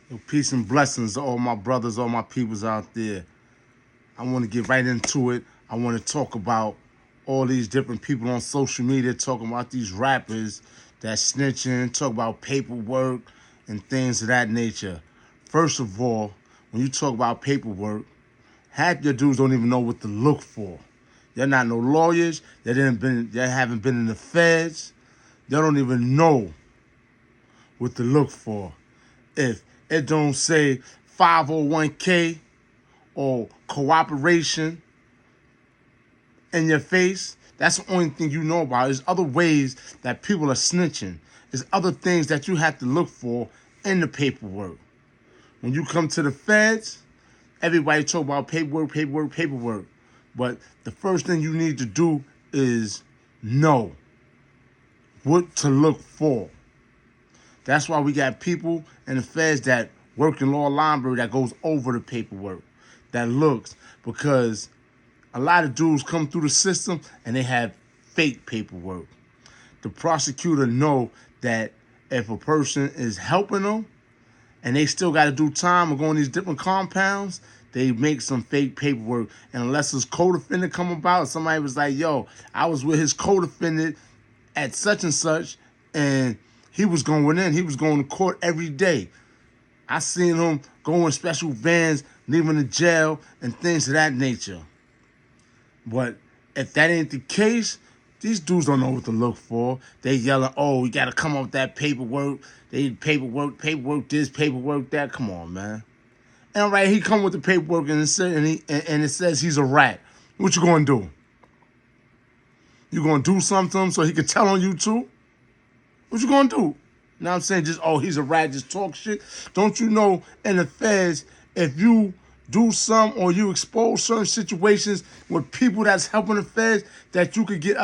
Yo, peace and blessings to all my brothers, all my peoples out there. I want to get right into it. I want to talk about all these different people on social media talking about these rappers that snitching, talk about paperwork and things of that nature. First of all, when you talk about paperwork, half your dudes don't even know what to look for. They're not no lawyers. They haven't been in the feds. They don't even know what to look for. If it don't say 501k or cooperation in your face, that's the only thing you know about. There's other ways that people are snitching. There's other things that you have to look for in the paperwork. When you come to the feds, everybody talk about paperwork. But the first thing you need to do is know what to look for. That's why we got people in the feds that work in law library that goes over the paperwork, that looks, because a lot of dudes come through the system and they have fake paperwork. The prosecutor know that if a person is helping them and they still got to do time or go in these different compounds, they make some fake paperwork. And unless his co-defendant come about, somebody was like, yo, I was with his co-defendant at such and such, and he was going in. He was going to court every day. I seen him go in special vans, leaving the jail, and things of that nature. But if that ain't the case, these dudes don't know what to look for. They yelling, oh, we got to come up with that paperwork. They need paperwork this, paperwork that. Come on, man. And right, he come with the paperwork and it says he's a rat. What you gonna do? You gonna do something to him so he can tell on you too? What you gonna do? You know what I'm saying? Just, oh, he's a rat, just talk shit. Don't you know in the feds, if you do some or you expose certain situations with people that's helping the feds, that you could get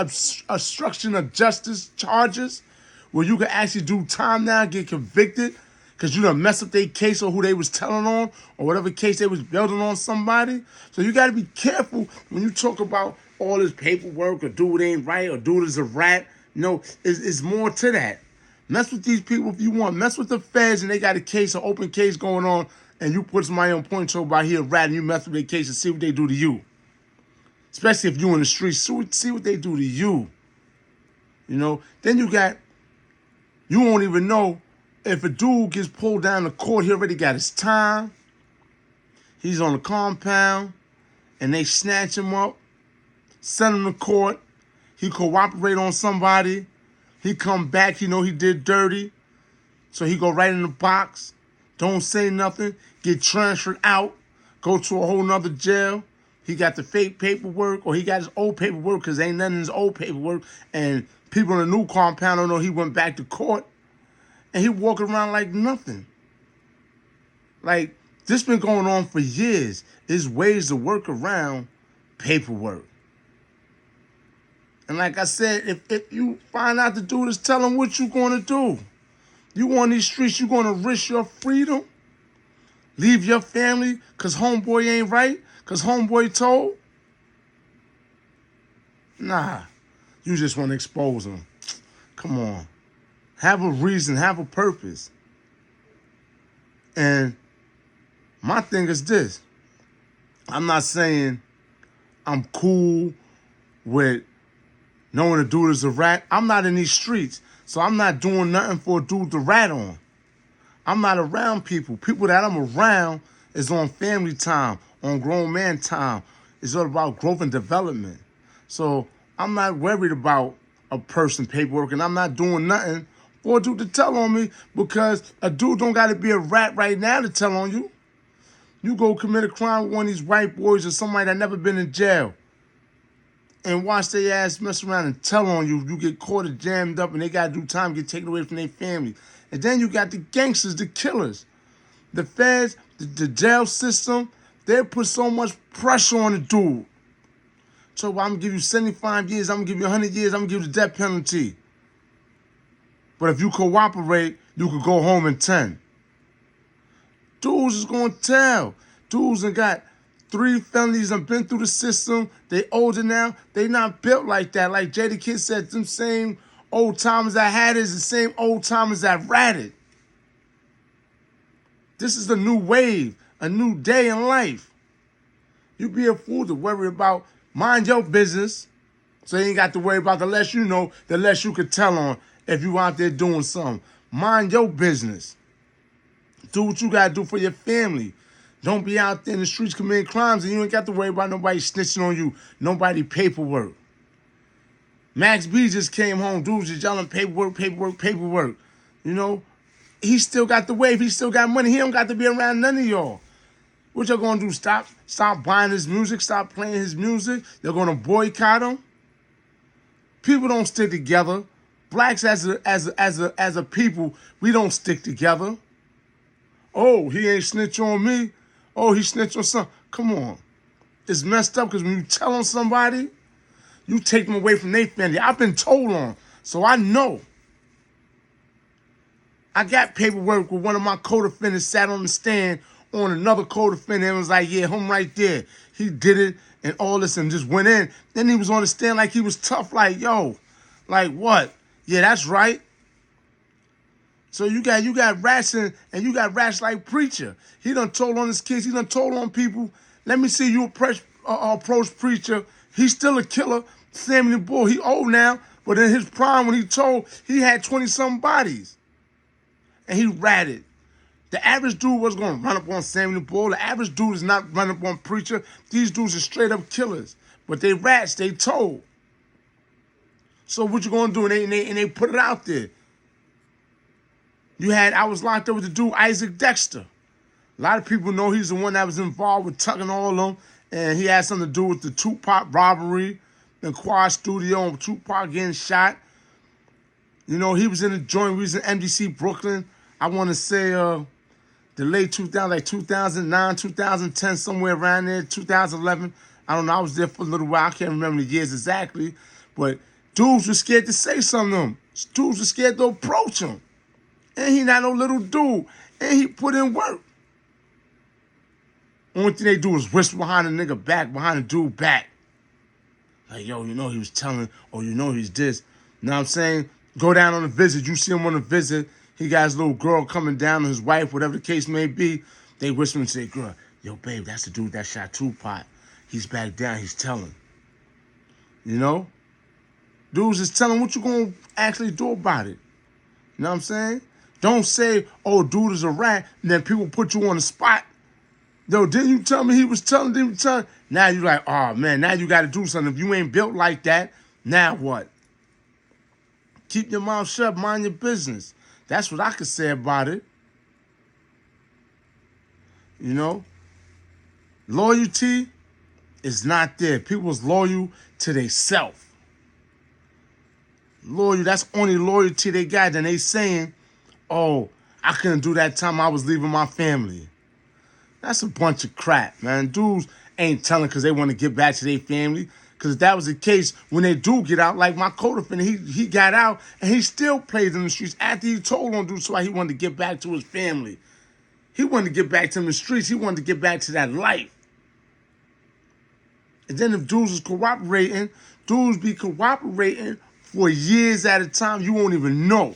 obstruction of justice charges, where you could actually do time now, get convicted, because you done mess up their case or who they was telling on or whatever case they was building on somebody. So you got to be careful when you talk about all this paperwork or dude ain't right or dude is a rat. No, it's more to that. Mess with these people if you want. Mess with the feds and they got a case, an open case going on, and you put somebody on point talk about he a rat and you mess with their case and see what they do to you. Especially if you in the streets, see what they do to you. You know, then you won't even know. If a dude gets pulled down to court, he already got his time. He's on the compound, and they snatch him up, send him to court. He cooperate on somebody. He come back, he know he did dirty. So he go right in the box, don't say nothing, get transferred out, go to a whole nother jail. He got the fake paperwork, or he got his old paperwork, because ain't nothing in his old paperwork. And people in the new compound don't know he went back to court. And he walking around like nothing. Like, this been going on for years. There's ways to work around paperwork. And like I said, if you find out the dude is telling what you going to do, you on these streets, you going to risk your freedom? Leave your family because homeboy ain't right? Because homeboy told? Nah, you just want to expose him. Come on. Have a reason, have a purpose. And my thing is this. I'm not saying I'm cool with knowing a dude is a rat. I'm not in these streets, so I'm not doing nothing for a dude to rat on. I'm not around people. People that I'm around is on family time, on grown man time. It's all about growth and development. So I'm not worried about a person paperwork, and I'm not doing nothing for a dude to tell on me, because a dude don't got to be a rat right now to tell on you. You go commit a crime with one of these white boys or somebody that never been in jail and watch their ass mess around and tell on you. You get caught or jammed up and they got to do time, get taken away from their family. And then you got the gangsters, the killers. The feds, the jail system, they put so much pressure on the dude. So I'm going to give you 75 years, I'm going to give you 100 years, I'm going to give you the death penalty. But if you cooperate, you could go home in 10. Dudes is going to tell. Dudes that got 3 felonies and been through the system. They older now. They not built like that. Like Jada Kid said, them same old timers that had is the same old timers that ratted. This is a new wave, a new day in life. You be a fool to worry about. Mind your business. So you ain't got to worry about the less you know, the less you could tell on if you out there doing something. Mind your business. Do what you got to do for your family. Don't be out there in the streets committing crimes and you ain't got to worry about nobody snitching on you, nobody paperwork. Max B just came home, dudes just yelling paperwork, paperwork, paperwork. You know, he still got the wave, he still got money. He don't got to be around none of y'all. What y'all gonna do? Stop buying his music, stop playing his music? They're gonna boycott him? People don't stick together. Blacks as a people, we don't stick together. Oh, he ain't snitch on me. Oh, he snitched on some. Come on. It's messed up because when you tell on somebody, you take them away from their family. I've been told on, so I know. I got paperwork with one of my co-defendants sat on the stand on another co-defendant and was like, yeah, him right there. He did it and all this and just went in. Then he was on the stand like he was tough, like, yo, like what? Yeah, that's right. So you got rats and you got rats like Preacher. He done told on his kids. He done told on people. Let me see you approach Preacher. He's still a killer. Samuel Bull, he old now, but in his prime when he told, he had 20-something bodies. And he ratted. The average dude was going to run up on Samuel Bull. The average dude is not running up on Preacher. These dudes are straight up killers. But they rats, they told. So what you going to do? And they put it out there. I was locked up with the dude Isaac Dexter. A lot of people know he's the one that was involved with tucking all of them. And he had something to do with the Tupac robbery in Quad Studio and Tupac getting shot. You know, he was in the joint. We was in MDC Brooklyn. I want to say the late 2000, like 2009, 2010, somewhere around there, 2011. I don't know. I was there for a little while. I can't remember the years exactly. But dudes were scared to say something to him. Dudes were scared to approach him. And he not no little dude. And he put in work. Only thing they do is whisper behind the nigga back, behind the dude back. Like, yo, you know he was telling, or you know he's this. You know what I'm saying? Go down on a visit. You see him on a visit. He got his little girl coming down, or his wife, whatever the case may be. They whisper and say, girl, yo, babe, that's the dude that shot Tupac. He's back down. He's telling. You know? Dudes is telling what you going to actually do about it. You know what I'm saying? Don't say, oh, dude is a rat, and then people put you on the spot. Yo, didn't you tell me he was telling? Didn't you tell? Now you like, oh, man, now you got to do something. If you ain't built like that, now what? Keep your mouth shut, mind your business. That's what I could say about it. You know? Loyalty is not there. People's loyal to themselves. Loyal, that's only loyalty they got. Then they saying, oh, I couldn't do that time I was leaving my family. That's a bunch of crap, man. Dudes ain't telling because they want to get back to their family. Because if that was the case, when they do get out, like my co-defendant, he got out and he still plays in the streets after he told on dudes why he wanted to get back to his family. He wanted to get back to the streets. He wanted to get back to that life. And then if dudes is cooperating, dudes be cooperating for years at a time. You won't even know.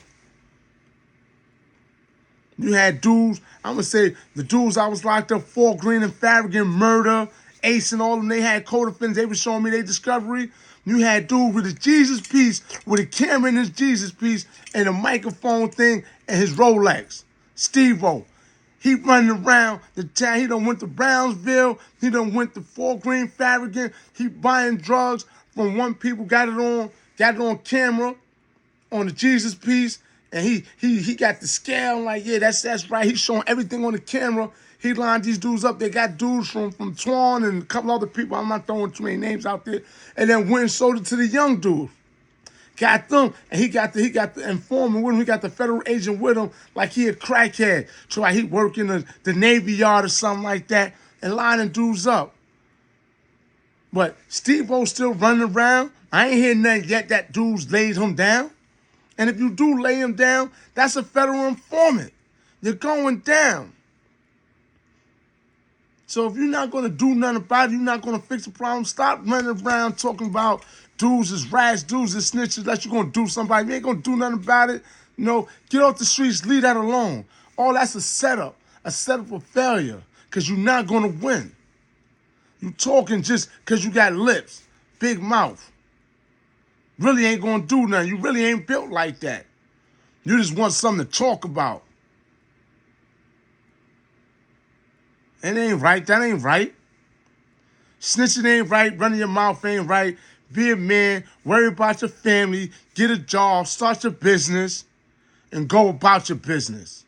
You had dudes, I'm going to say the dudes I was locked up, Fort Greene and Farragut, murder, Ace and all of them, they had co-defendants. They were showing me their discovery. You had dudes with a Jesus piece, with a camera in his Jesus piece and a microphone thing and his Rolex. Steve-O. He running around the town. He done went to Brownsville. He done went to Fort Greene, Farragut. He buying drugs from one people, got it on camera on the Jesus piece. And he got the scale, like, yeah, that's right. He's showing everything on the camera. He lined these dudes up. They got dudes from Twan and a couple other people. I'm not throwing too many names out there. And then went and sold it to the young dudes. Got them, and he got the informant with him. He got the federal agent with him, like he a crackhead. So like he working the Navy Yard or something like that, and lining dudes up. But Steve-O still running around. I ain't hear nothing yet that dudes laid him down. And if you do lay him down, that's a federal informant. You're going down. So if you're not going to do nothing about it, you're not going to fix the problem, stop running around talking about dudes is rats, dudes is snitches, that you're going to do somebody. You ain't going to do nothing about it. You know, get off the streets, leave that alone. All that's a setup. a setup for failure, because you're not going to win. You talking just because you got lips, big mouth. Really ain't going to do nothing. You really ain't built like that. You just want something to talk about. It ain't right. That ain't right. Snitching ain't right. Running your mouth ain't right. Be a man. Worry about your family. Get a job. Start your business. And go about your business.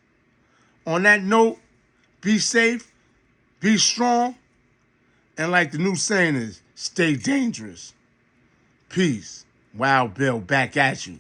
On that note, be safe. Be strong. And like the new saying is, stay dangerous. Peace. Wild Bill back at you.